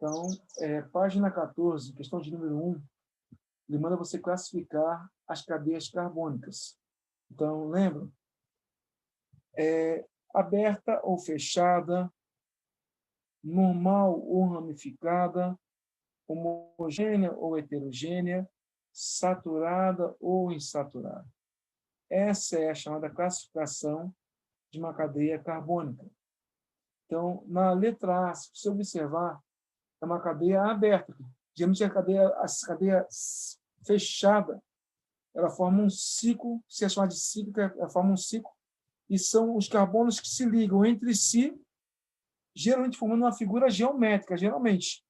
Então, página 14, questão de número 1, ele manda você classificar as cadeias carbônicas. Então, lembra? Aberta ou fechada, normal ou ramificada, homogênea ou heterogênea, saturada ou insaturada. Essa é a chamada classificação de uma cadeia carbônica. Então, na letra A, se você observar, é uma cadeia aberta. Geralmente a cadeia fechada, ela forma um ciclo, se é chamada de cíclica, ela forma um ciclo, e são os carbonos que se ligam entre si, geralmente formando uma figura geométrica, geralmente.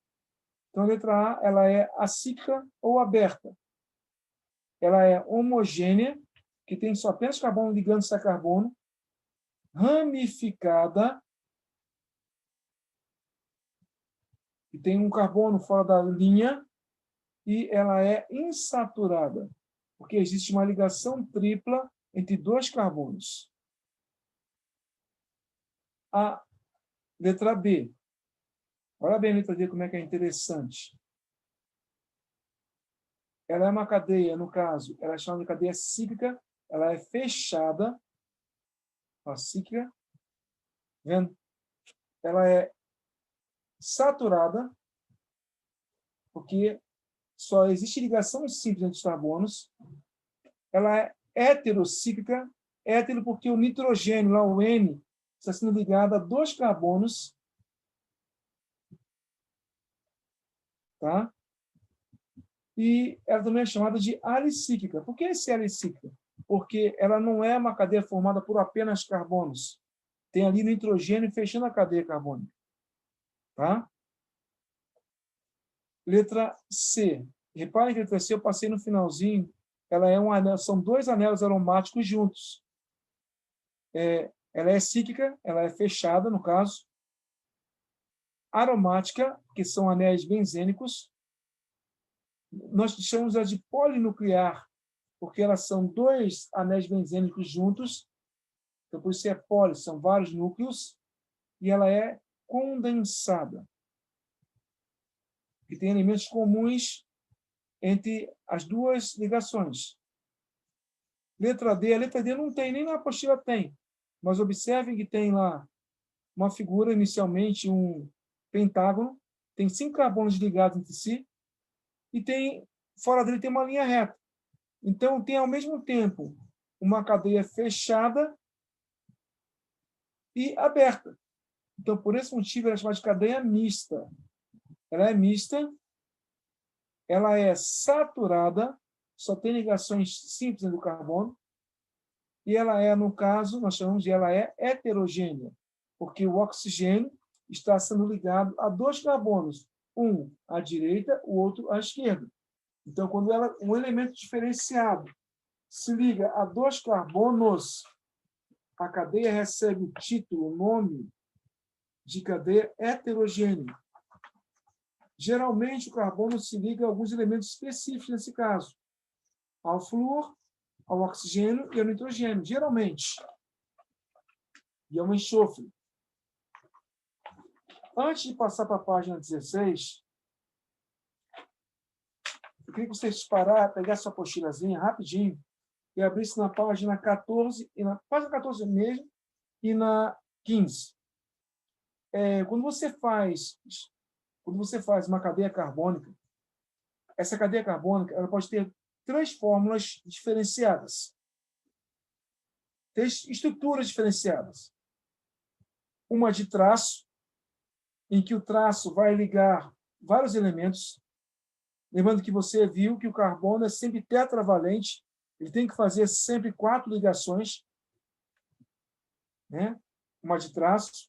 Então, a letra A, ela é acíclica ou aberta. Ela é homogênea, que tem só apenas carbono ligando-se a carbono, ramificada, que tem um carbono fora da linha, e ela é insaturada, porque existe uma ligação tripla entre dois carbonos. A letra B. Olha bem a letra B, como é que é interessante. Ela é uma cadeia, no caso, ela é chamada de cadeia cíclica, ela é fechada, a cíclica, vendo? Ela é saturada, porque só existe ligação simples entre os carbonos. Ela é heterocíclica, hétero porque o nitrogênio, lá o N, está sendo ligado a dois carbonos, tá? E ela também é chamada de alicíclica. Por que esse alicíclica? Porque ela não é uma cadeia formada por apenas carbonos. Tem ali nitrogênio fechando a cadeia carbônica. Tá? Letra C. Reparem que a letra C eu passei no finalzinho. Ela é um anel, são dois anéis aromáticos juntos. Ela é cíclica, ela é fechada, no caso. Aromática, que são anéis benzênicos. Nós chamamos-a de polinuclear, porque elas são dois anéis benzênicos juntos. Então, por isso é poli, são vários núcleos. E ela é condensada, que tem elementos comuns entre as duas ligações. Letra D. A letra D não tem, nem na apostila tem. Mas observem que tem lá uma figura, inicialmente um pentágono, tem 5 carbonos ligados entre si, e tem, fora dele tem uma linha reta. Então, tem ao mesmo tempo uma cadeia fechada e aberta. Então, por esse motivo, ela é chamada de cadeia mista. Ela é mista, ela é saturada, só tem ligações simples do carbono, e ela é, no caso, nós chamamos de ela é heterogênea, porque o oxigênio está sendo ligado a dois carbonos, um à direita, o outro à esquerda. Então, quando um elemento diferenciado se liga a dois carbonos, a cadeia recebe o título, o nome de cadeia heterogênea. Geralmente, o carbono se liga a alguns elementos específicos nesse caso, ao flúor, ao oxigênio e ao nitrogênio, geralmente. E ao enxofre. Antes de passar para a página 16, eu queria que vocês parassem, pegassem sua apostilazinha rapidinho e abrissem na página 14, e na página 14 mesmo, e na 15. Quando você faz uma cadeia carbônica, essa cadeia carbônica ela pode ter 3 fórmulas diferenciadas, 3 estruturas diferenciadas. Uma de traço, em que o traço vai ligar vários elementos. Lembrando que você viu que o carbono é sempre tetravalente, ele tem que fazer sempre 4 ligações, né? Uma de traço.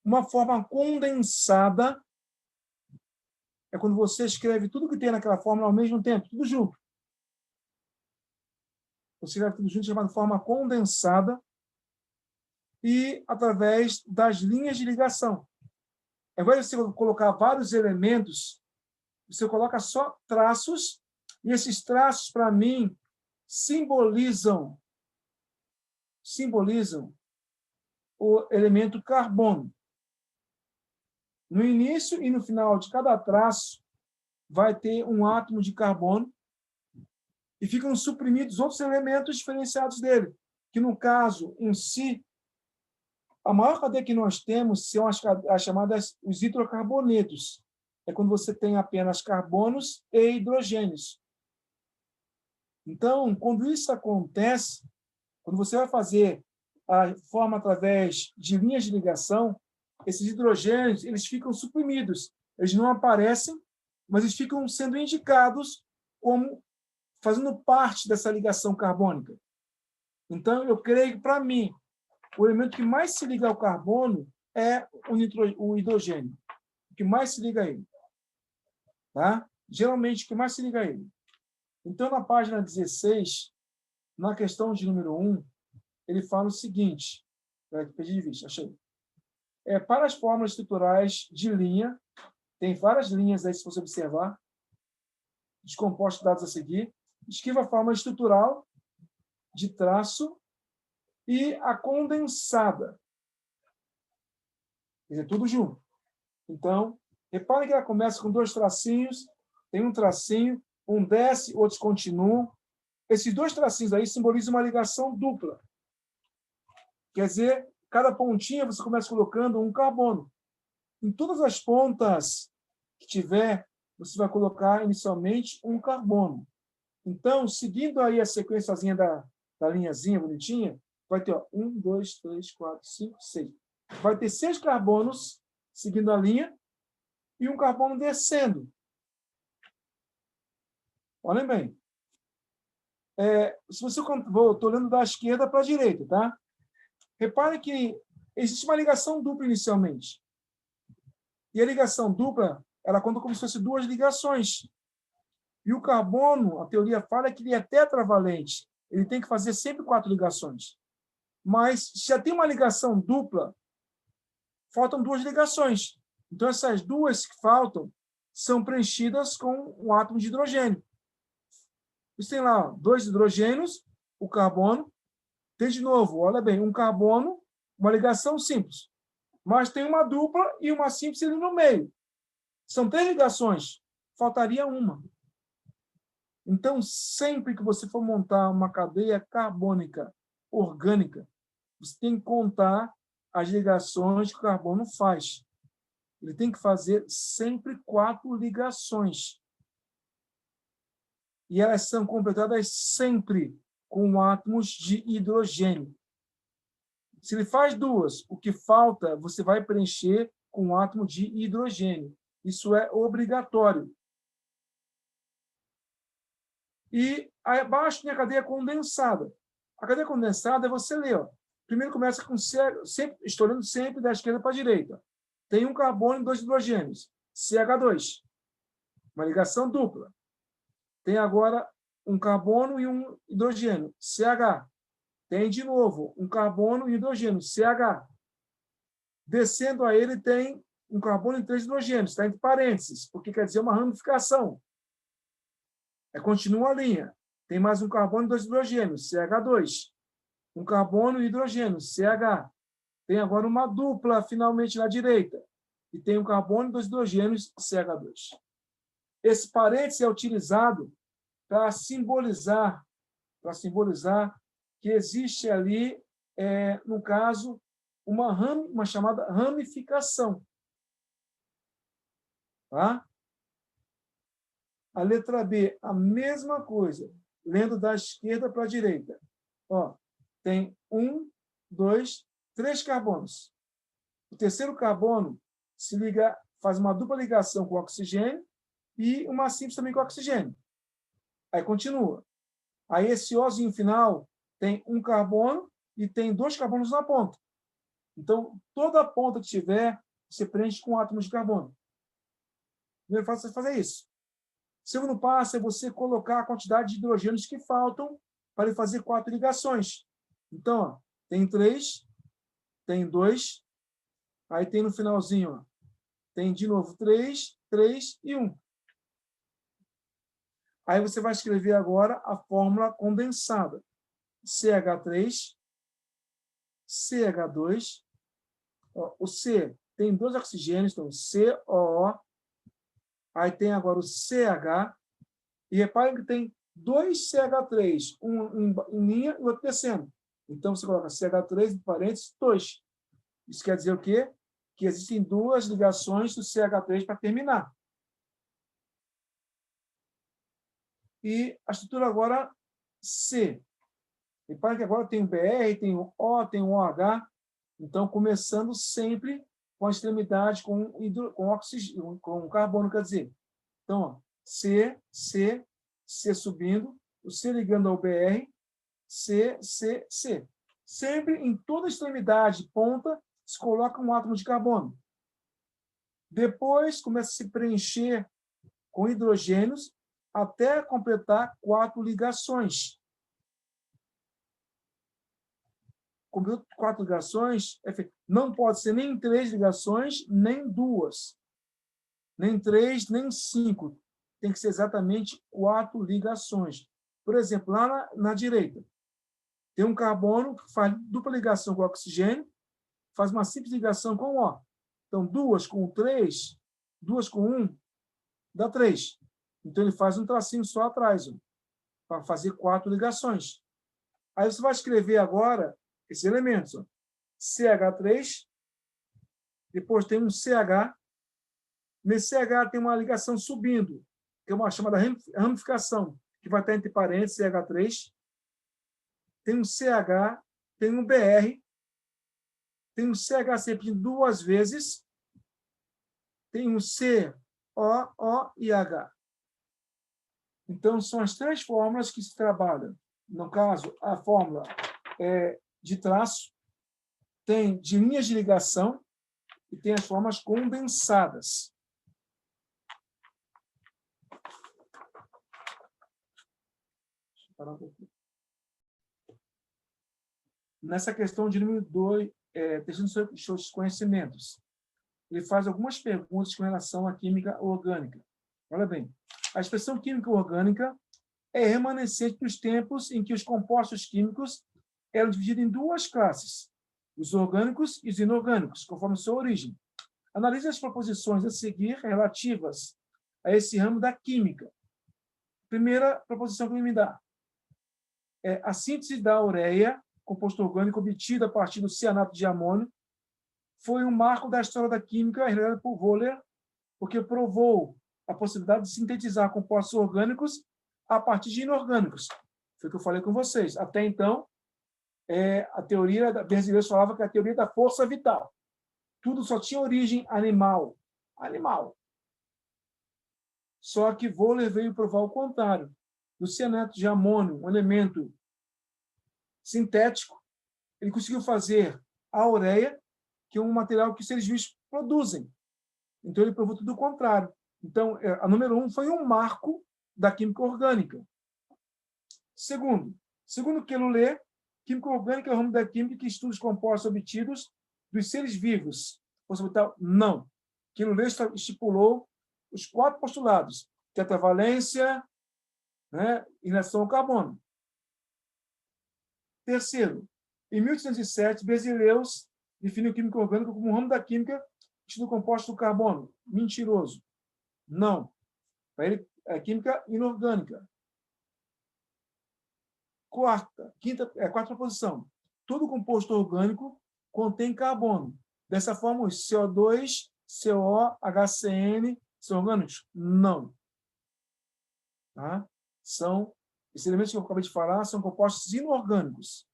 Uma forma condensada é quando você escreve tudo que tem naquela fórmula ao mesmo tempo, tudo junto. Você escreve tudo junto, chamada forma condensada, e através das linhas de ligação. Ao invés de você colocar vários elementos, você coloca só traços, e esses traços, para mim, simbolizam o elemento carbono. No início e no final de cada traço vai ter um átomo de carbono e ficam suprimidos outros elementos diferenciados dele, que no caso em si, a maior cadeia que nós temos são as chamadas os hidrocarbonetos. É quando você tem apenas carbonos e hidrogênios. Então, quando isso acontece, quando você vai fazer a forma através de linhas de ligação, esses hidrogênios eles ficam suprimidos. Eles não aparecem, mas eles ficam sendo indicados como fazendo parte dessa ligação carbônica. Então, eu creio que, para mim, o elemento que mais se liga ao carbono é o hidrogênio. O que mais se liga a ele. Tá? Geralmente, o que mais se liga a ele. Então, na página 16, na questão de número 1, ele fala o seguinte, perdi de vista, achei. Para as fórmulas estruturais de linha, tem várias linhas aí, se você observar, os compostos dados a seguir, escreva a fórmula estrutural de traço e a condensada. Quer dizer, tudo junto. Então, repare que ela começa com 2 tracinhos, tem um tracinho, um desce, outros continuam. Esses 2 tracinhos aí simbolizam uma ligação dupla. Quer dizer, cada pontinha você começa colocando um carbono. Em todas as pontas que tiver, você vai colocar inicialmente um carbono. Então, seguindo aí a sequenciazinha da linhazinha bonitinha, vai ter 1, 2, 3, 4, 5, 6. Vai ter 6 carbonos seguindo a linha e um carbono descendo. Olhem bem. Se você estou olhando da esquerda para a direita, tá? Repare que existe uma ligação dupla inicialmente. E a ligação dupla, ela conta como se fosse 2 ligações. E o carbono, a teoria fala que ele é tetravalente. Ele tem que fazer sempre 4 ligações. Mas, se já tem uma ligação dupla, faltam 2 ligações. Então, essas 2 que faltam são preenchidas com um átomo de hidrogênio. Você tem lá 2 hidrogênios, o carbono. Tem de novo, olha bem, um carbono, uma ligação simples. Mas tem uma dupla e uma simples ali no meio. São 3 ligações. Faltaria uma. Então, sempre que você for montar uma cadeia carbônica orgânica, você tem que contar as ligações que o carbono faz. Ele tem que fazer sempre 4 ligações. E elas são completadas sempre com átomos de hidrogênio. Se ele faz 2, o que falta, você vai preencher com um átomo de hidrogênio. Isso é obrigatório. E abaixo tem a cadeia condensada. A cadeia condensada é você ler. Primeiro começa com sempre, estou olhando sempre da esquerda para a direita. Tem um carbono e 2 hidrogênios. CH2. Uma ligação dupla. Tem agora um carbono e um hidrogênio. CH. Tem de novo um carbono e hidrogênio. CH. Descendo a ele tem um carbono e 3 hidrogênios. Está entre parênteses, porque quer dizer uma ramificação. Continua a linha. Tem mais um carbono e 2 hidrogênios, CH2. Um carbono e hidrogênio, CH. Tem agora uma dupla, finalmente, na direita. E tem um carbono e 2 hidrogênios, CH2. Esse parênteses é utilizado para simbolizar que existe ali, no caso, uma chamada ramificação. Tá? A letra B, a mesma coisa, lendo da esquerda para a direita. Tem 1, 2, 3 carbonos. O terceiro carbono se liga, faz uma dupla ligação com o oxigênio e uma simples também com o oxigênio. Aí continua. Aí esse Ozinho final tem um carbono e tem 2 carbonos na ponta. Então, toda ponta que tiver, você preenche com átomos de carbono. Primeiro passo é fazer isso. Segundo passo é você colocar a quantidade de hidrogênios que faltam para ele fazer 4 ligações. Então, tem 3, tem 2, aí tem no finalzinho, tem de novo 3, 3 e 1. Aí você vai escrever agora a fórmula condensada. CH3, CH2, o C tem 2 oxigênios, então COO, aí tem agora o CH, e reparem que tem 2 CH3, um em linha e outro descendo. Então, você coloca CH3, entre parênteses, 2. Isso quer dizer o quê? Que existem 2 ligações do CH3 para terminar. E a estrutura agora C. Reparem que agora tem o BR, tem o O, tem o OH. Então, começando sempre com a extremidade com oxigênio, com carbono, quer dizer. Então, ó, C, C, C subindo, o C ligando ao BR, C, C, C. Sempre em toda extremidade, ponta, se coloca um átomo de carbono. Depois, começa a se preencher com hidrogênios até completar 4 ligações. Com 4 ligações, não pode ser nem 3 ligações, nem 2. Nem 3, nem 5. Tem que ser exatamente 4 ligações. Por exemplo, lá na direita, tem um carbono que faz dupla ligação com o oxigênio, faz uma simples ligação com o O. Então, 2 com 3, 2 com 1, dá 3. Então, ele faz um tracinho só atrás, para fazer 4 ligações. Aí você vai escrever agora esses elementos. Ó. CH3, depois tem um CH. Nesse CH tem uma ligação subindo, que é uma chamada ramificação, que vai estar entre parênteses, CH3. Tem um CH, tem um BR, tem um CH sempre 2 vezes, tem um C, O e H. Então, são as 3 fórmulas que se trabalham. No caso, a fórmula de traço, tem de linhas de ligação e tem as formas condensadas. Deixa eu parar um pouquinho. Nessa questão de número 2, testando seus conhecimentos, ele faz algumas perguntas com relação à química orgânica. Olha bem, a expressão química orgânica é remanescente dos tempos em que os compostos químicos eram divididos em 2 classes, os orgânicos e os inorgânicos, conforme sua origem. Analise as proposições a seguir relativas a esse ramo da química. Primeira proposição que ele me dá é a síntese da ureia, composto orgânico obtido a partir do cianato de amônio, foi um marco da história da química realizado por Wöhler, porque provou a possibilidade de sintetizar compostos orgânicos a partir de inorgânicos. Foi o que eu falei com vocês. Até então, a teoria da Berzelius falava que é a teoria da força vital. Tudo só tinha origem animal. Animal. Só que Wöhler veio provar o contrário. Do cianato de amônio, um elemento sintético, ele conseguiu fazer a ureia, que é um material que os seres vivos produzem. Então, ele provou tudo o contrário. Então, a número 1 foi um marco da química orgânica. Segundo Queloulet, química orgânica é o ramo da química que estuda os compostos obtidos dos seres vivos. Possibilitar? Não. Queloulet estipulou os 4 postulados: tetravalência, né, em relação ao carbono. Terceiro, em 1807, Berzelius definiu química orgânica como um ramo da química que estuda o composto do carbono. Mentiroso. Não. Para ele, é química inorgânica. Quarta proposição. Todo composto orgânico contém carbono. Dessa forma, os CO2, CO, HCN são orgânicos? Não. Tá? Esses elementos que eu acabei de falar são compostos inorgânicos.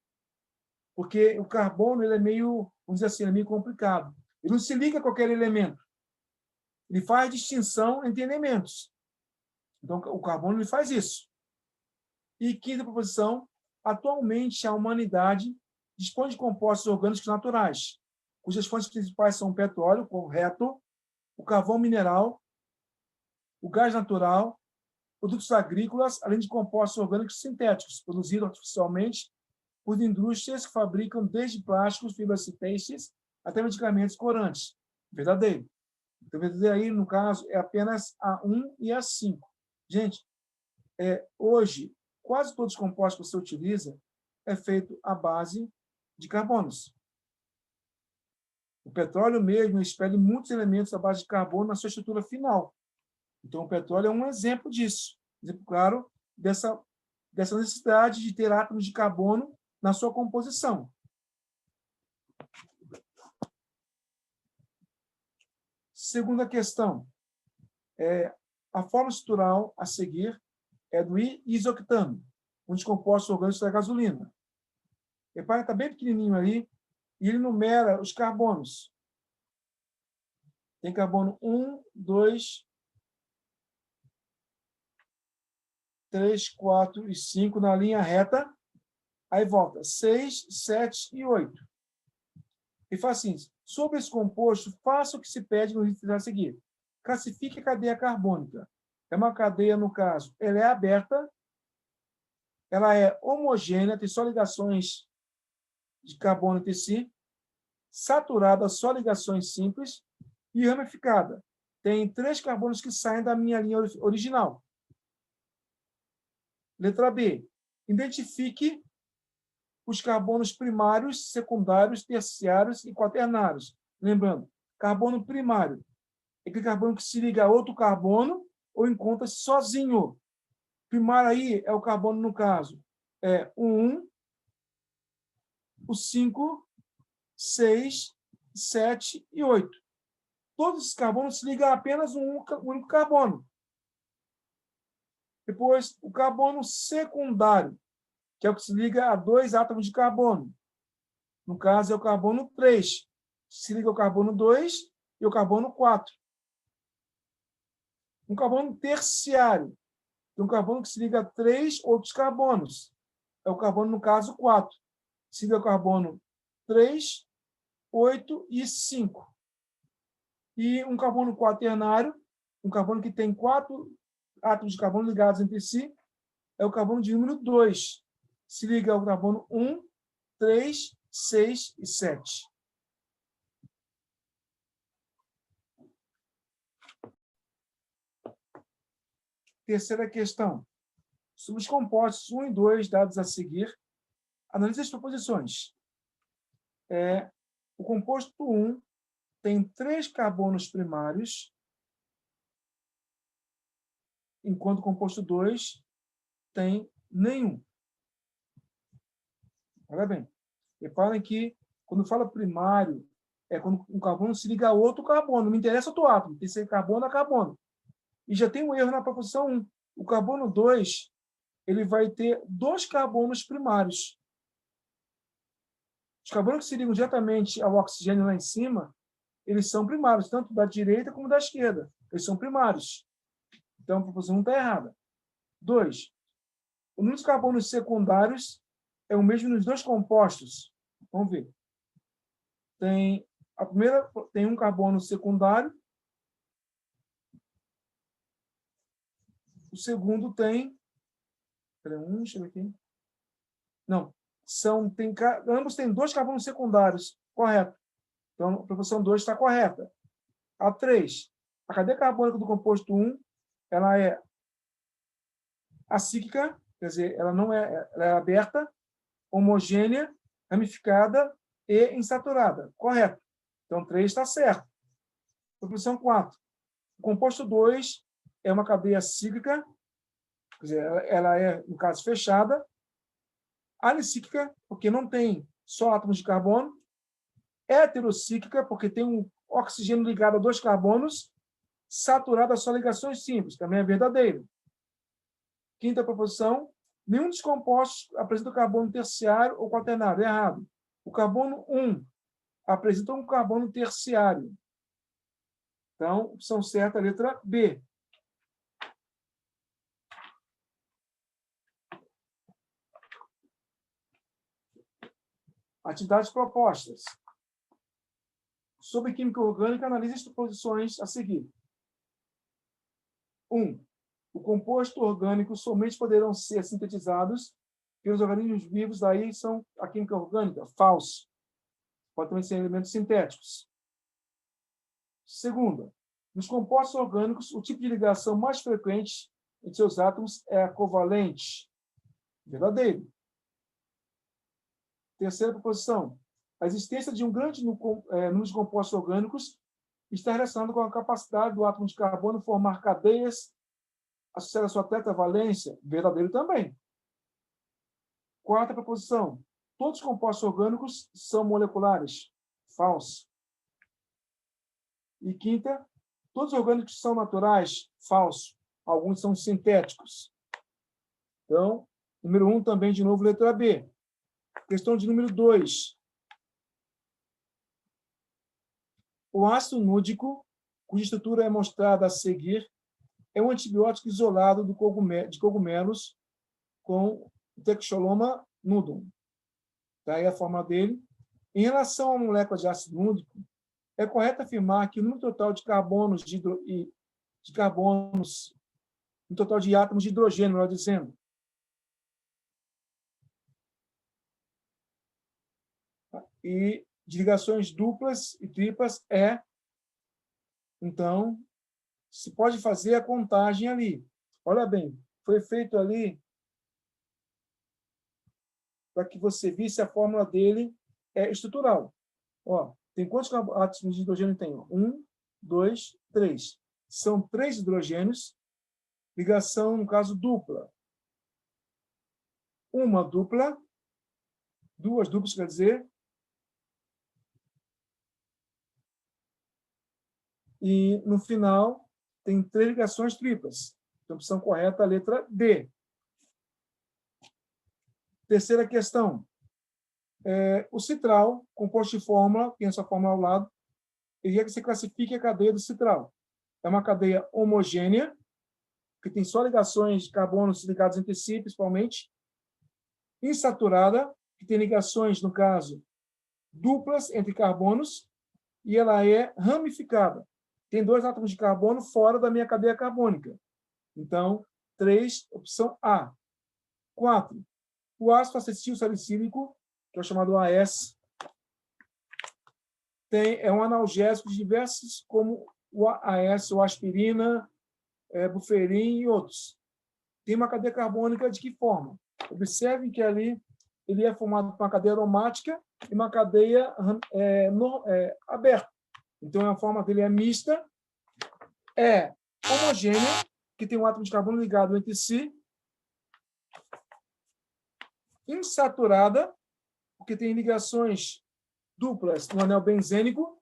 Porque o carbono ele é meio, vamos dizer assim, é meio complicado. Ele não se liga a qualquer elemento. Ele faz distinção entre elementos. Então, o carbono ele faz isso. E quinta proposição, atualmente a humanidade dispõe de compostos orgânicos naturais, cujas fontes principais são o petróleo, correto, o carvão mineral, o gás natural, produtos agrícolas, além de compostos orgânicos sintéticos, produzidos artificialmente por indústrias que fabricam desde plásticos, fibras têxteis, até medicamentos corantes. Verdadeiro. Então, verdadeiro aí, no caso, é apenas a 1 e a 5. Gente, hoje, quase todos os compostos que você utiliza é feito à base de carbonos. O petróleo mesmo expele muitos elementos à base de carbono na sua estrutura final. Então, o petróleo é um exemplo disso. Exemplo claro dessa necessidade de ter átomos de carbono na sua composição. Segunda questão. A forma estrutural a seguir é do isoctano, um dos compostos orgânicos da gasolina. Repare, está bem pequenininho ali, e ele numera os carbonos. Tem carbono 1, 2, 3, 4 e 5 na linha reta. Aí volta 6, 7 e 8. E faz assim, sobre esse composto, faça o que se pede no item a seguir. Classifique a cadeia carbônica. É uma cadeia, no caso, ela é aberta, ela é homogênea, tem só ligações de carbono entre si, saturada, só ligações simples, e ramificada. Tem 3 carbonos que saem da minha linha original. Letra B. Identifique os carbonos primários, secundários, terciários e quaternários. Lembrando, carbono primário é aquele carbono que se liga a outro carbono ou encontra-se sozinho. Primário aí é o carbono, no caso, o 1, o 5, 6, 7 e 8. Todos esses carbonos se ligam a apenas um único carbono. Depois, o carbono secundário, que é o que se liga a 2 átomos de carbono. No caso, é o carbono 3. Se liga ao carbono 2 e ao carbono 4. Um carbono terciário, é um carbono que se liga a 3 outros carbonos. É o carbono, no caso, 4. Se liga ao carbono 3, 8 e 5. E um carbono quaternário, um carbono que tem 4 átomos de carbono ligados entre si, é o carbono de número 2. Se liga ao carbono 1, 3, 6 e 7. Terceira questão. Sobre os compostos 1 e 2 dados a seguir, analise as proposições. O composto 1 tem 3 carbonos primários, enquanto o composto 2 tem nenhum. Olha bem. Reparem que, quando fala primário, é quando um carbono se liga a outro carbono. Não me interessa outro átomo, tem que ser carbono a carbono. E já tem um erro na proposição 1. O carbono 2 ele vai ter 2 carbonos primários. Os carbonos que se ligam diretamente ao oxigênio lá em cima, eles são primários, tanto da direita como da esquerda. Eles são primários. Então, a proposição 1 está errada. 2. O número de carbonos secundários é o mesmo nos 2 compostos. Vamos ver. A primeira tem um carbono secundário. O segundo tem... deixa eu ver aqui. Não. Ambos têm 2 carbonos secundários. Correto. Então, a proposição 2 está correta. A 3. A cadeia carbônica do composto 1 ela é acíclica, quer dizer, ela é aberta, homogênea, ramificada e insaturada. Correto. Então, 3 está certo. Proposição 4. O composto 2 é uma cadeia cíclica, quer dizer, ela é, no caso, fechada, anicíclica, porque não tem só átomos de carbono, heterocíclica, porque tem um oxigênio ligado a 2 carbonos, saturada a só ligações simples, também é verdadeiro. Quinta proposição, nenhum dos compostos apresenta carbono terciário ou quaternário. Errado. O carbono 1 apresenta um carbono terciário. Então, opção certa, a letra B. Atividades propostas. Sobre química orgânica, analise as proposições a seguir. 1. O composto orgânico somente poderão ser sintetizados pelos organismos vivos, daí são a química orgânica. Falso. Pode também ser elementos sintéticos. Segunda, nos compostos orgânicos, o tipo de ligação mais frequente entre seus átomos é a covalente. Verdadeiro. Terceira proposição. A existência de um grande número de compostos orgânicos está relacionada com a capacidade do átomo de carbono formar cadeias associadas à sua tetravalência. Verdadeiro também. Quarta proposição. Todos os compostos orgânicos são moleculares. Falso. E quinta, todos os orgânicos são naturais. Falso. Alguns são sintéticos. Então, número 1 também, de novo, letra B. Questão de número 2. O ácido núdico, cuja estrutura é mostrada a seguir, é um antibiótico isolado de cogumelos com Textuloma nudum. Está aí a forma dele. Em relação à molécula de ácido núdico, é correto afirmar que o número total de carbonos, no total de átomos de hidrogênio, melhor dizendo, e de ligações duplas e triplas é, então, se pode fazer a contagem ali. Olha bem, foi feito ali para que você visse a fórmula dele estrutural. Ó, tem quantos átomos de hidrogênio tem? 1, 2, 3. São 3 hidrogênios, ligação, no caso, dupla. Uma dupla, 2 duplas, quer dizer, e no final tem 3 ligações triplas. Então, opção correta, a letra D. Terceira questão. O citral, composto de fórmula, tem essa fórmula ao lado, ele quer que você classifique a cadeia do citral. É uma cadeia homogênea, que tem só ligações de carbonos ligados entre si, principalmente. Insaturada, que tem ligações, no caso, duplas entre carbonos, e ela é ramificada. Tem 2 átomos de carbono fora da minha cadeia carbônica. Então, 3, opção A. 4. O ácido acetil salicílico, que é o chamado AS, é um analgésico de diversos, como o AS, ou aspirina, buferin e outros. Tem uma cadeia carbônica de que forma? Observem que ali ele é formado por uma cadeia aromática e uma cadeia aberta. Então, a forma dele é mista, é homogênea, que tem um átomo de carbono ligado entre si, insaturada, porque tem ligações duplas no anel benzênico,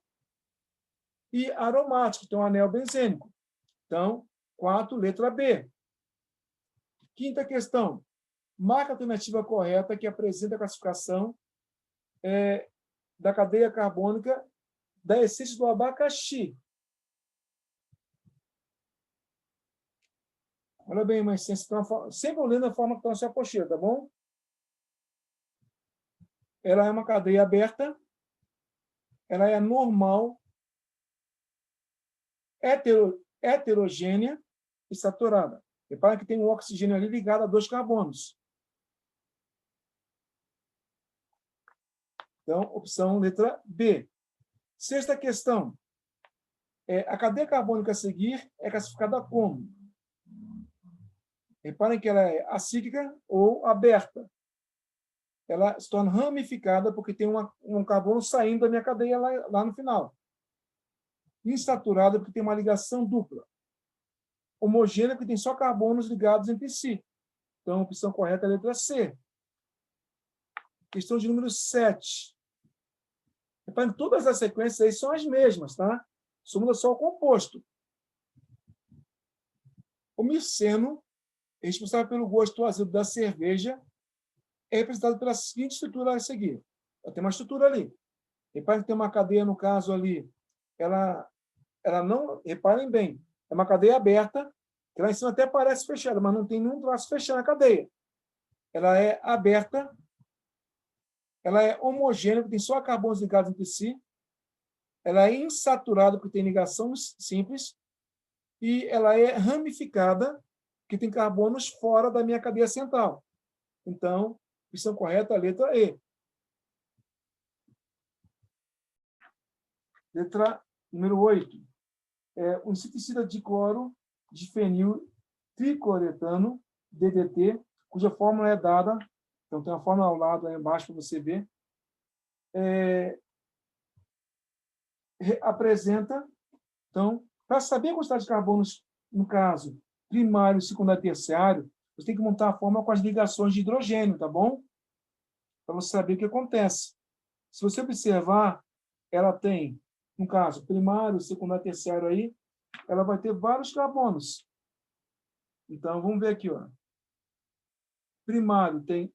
e aromático, tem um anel benzênico. Então, 4, letra B. Quinta questão. Marca a alternativa correta que apresenta a classificação da cadeia carbônica da essência do abacaxi. Olha bem, uma essência, sempre olhando a forma que está na sua apostila, tá bom? Ela é uma cadeia aberta, ela é normal, heterogênea e saturada. Repara que tem um oxigênio ali ligado a 2 carbonos. Então, opção letra B. Sexta questão. A cadeia carbônica a seguir é classificada como? Reparem que ela é acíclica ou aberta. Ela se torna ramificada porque tem um carbono saindo da minha cadeia lá no final. Insaturada porque tem uma ligação dupla. Homogênea porque tem só carbonos ligados entre si. Então, a opção correta é a letra C. Questão de número 7. Reparem, todas as sequências aí são as mesmas, tá? Só muda só o composto. O miceno, responsável pelo gosto azedo da cerveja, é representado pela seguinte estrutura a seguir. Tem uma estrutura ali. Reparem que tem uma cadeia, no caso ali, ela não, reparem bem, é uma cadeia aberta, que lá em cima até parece fechada, mas não tem nenhum traço fechando a cadeia. Ela é aberta, ela é homogênea, porque tem só carbonos ligados entre si, ela é insaturada, porque tem ligações simples, e ela é ramificada, porque tem carbonos fora da minha cadeia central. Então, opção correta, a letra E. Letra número 8. Um inseticida de cloro de fenil tricloretano, DDT, cuja fórmula é dada, então tem uma fórmula ao lado, aí embaixo, para você ver, apresenta, então, para saber a quantidade de carbonos, no caso, primário, secundário e terciário, você tem que montar a fórmula com as ligações de hidrogênio, tá bom? Para você saber o que acontece. Se você observar, ela tem, no caso, primário, secundário, terciário aí, ela vai ter vários carbonos. Então, vamos ver aqui, ó. Primário tem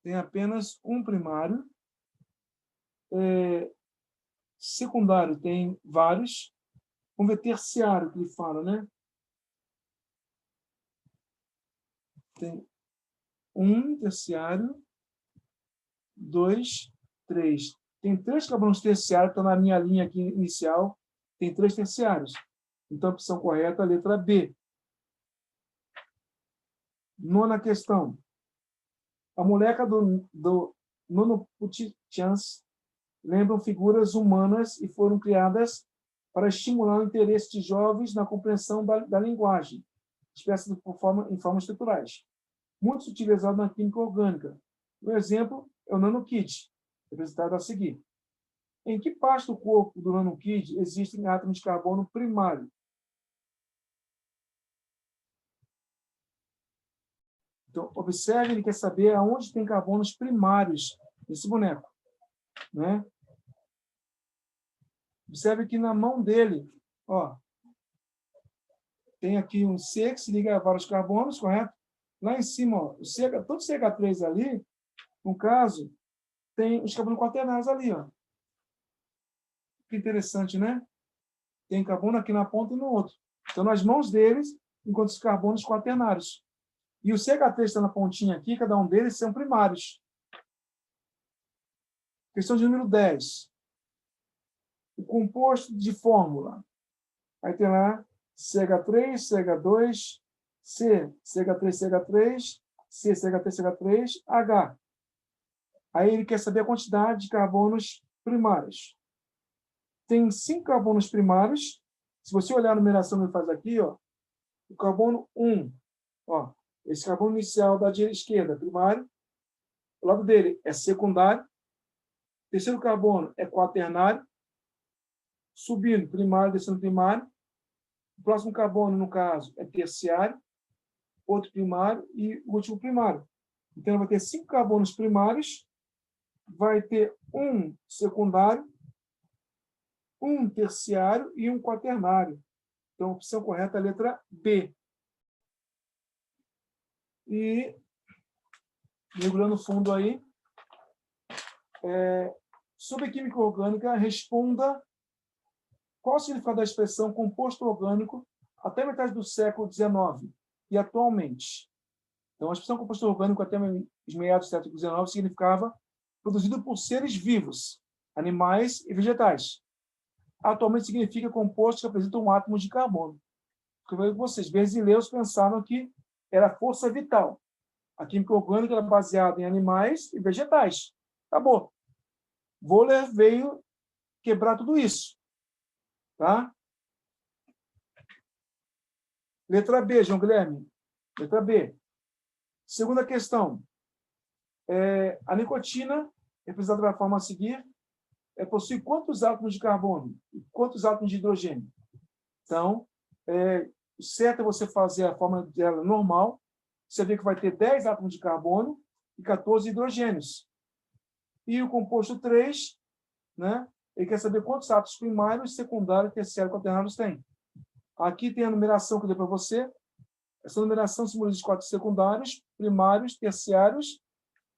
tem apenas um primário. Secundário tem vários. Vamos ver terciário, que ele fala, né? Tem um terciário, 2, 3. Tem 3 carbonos terciários, estão na minha linha aqui inicial, tem 3 terciários. Então, a opção correta é a letra B. Nona questão. A moleca do Nonoputichans lembram figuras humanas e foram criadas para estimular o interesse de jovens na compreensão da linguagem, expressa em formas estruturais, muito utilizado na química orgânica. Um exemplo é o nanokid, representado a seguir. Em que parte do corpo do nanokid existem átomos de carbono primário? Então, observe, ele quer saber aonde tem carbonos primários nesse boneco, né? Observe que na mão dele, ó, tem aqui um C que se liga a vários carbonos, correto? Lá em cima, ó, todo CH3 ali, no caso, tem os carbonos quaternários ali, ó. Que interessante, né? Tem carbono aqui na ponta e no outro. Então, nas mãos deles, enquanto os carbonos quaternários. E o CH3 está na pontinha aqui, cada um deles são primários. Questão de número 10. O composto de fórmula. Aí tem lá CH3, CH2, C, CH3, CH3, C, CH3, CH3, H. Aí ele quer saber a quantidade de carbonos primários. Tem 5 carbonos primários. Se você olhar a numeração que ele faz aqui, ó, o carbono 1, ó, esse carbono inicial da esquerda, primário. O lado dele é secundário. O terceiro carbono é quaternário. Subindo, primário, descendo, primário. O próximo carbono, no caso, é terciário. Outro primário e o último primário. Então, vai ter 5 carbonos primários. Vai ter um secundário, um terciário e um quaternário. Então, a opção correta é a letra B. E, mergulhando fundo aí, sobre química orgânica, responda qual o significado da expressão composto orgânico até metade do século XIX e atualmente. Então, a expressão composto orgânico até os meados do século XIX significava produzido por seres vivos, animais e vegetais. Atualmente significa composto que apresenta um átomo de carbono. Porque vocês, brasileiros, pensaram que era força vital. A química orgânica era baseada em animais e vegetais. Acabou. Wöhler veio quebrar tudo isso. Tá? Letra B, João Guilherme. Letra B. Segunda questão. A nicotina, representada da forma a seguir, possui quantos átomos de carbono e quantos átomos de hidrogênio? Então, o certo é você fazer a forma dela normal. Você vê que vai ter 10 átomos de carbono e 14 hidrogênios. E o composto 3, né? Ele quer saber quantos átomos primários, secundários, terciários e quaternários tem. Aqui tem a numeração que eu dei para você. Essa numeração simboliza os 4 secundários, primários, terciários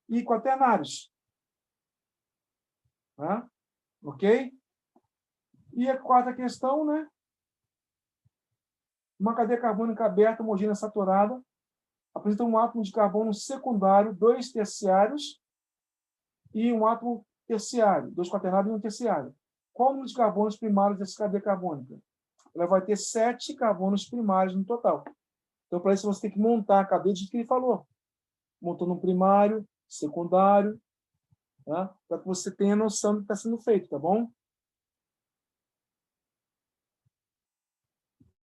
e quaternários. Tá? Ok? E a quarta questão, né? Uma cadeia carbônica aberta, homogênea, saturada, apresenta um átomo de carbono secundário, 2 terciários e um átomo terciário, 2 quaternários e 1 terciário. Qual o número de carbonos primários dessa cadeia carbônica? Ela vai ter 7 carbonos primários no total. Então, para isso, você tem que montar a cadeia de que ele falou. Montando um primário, secundário, tá? Para que você tenha noção do que está sendo feito, tá bom?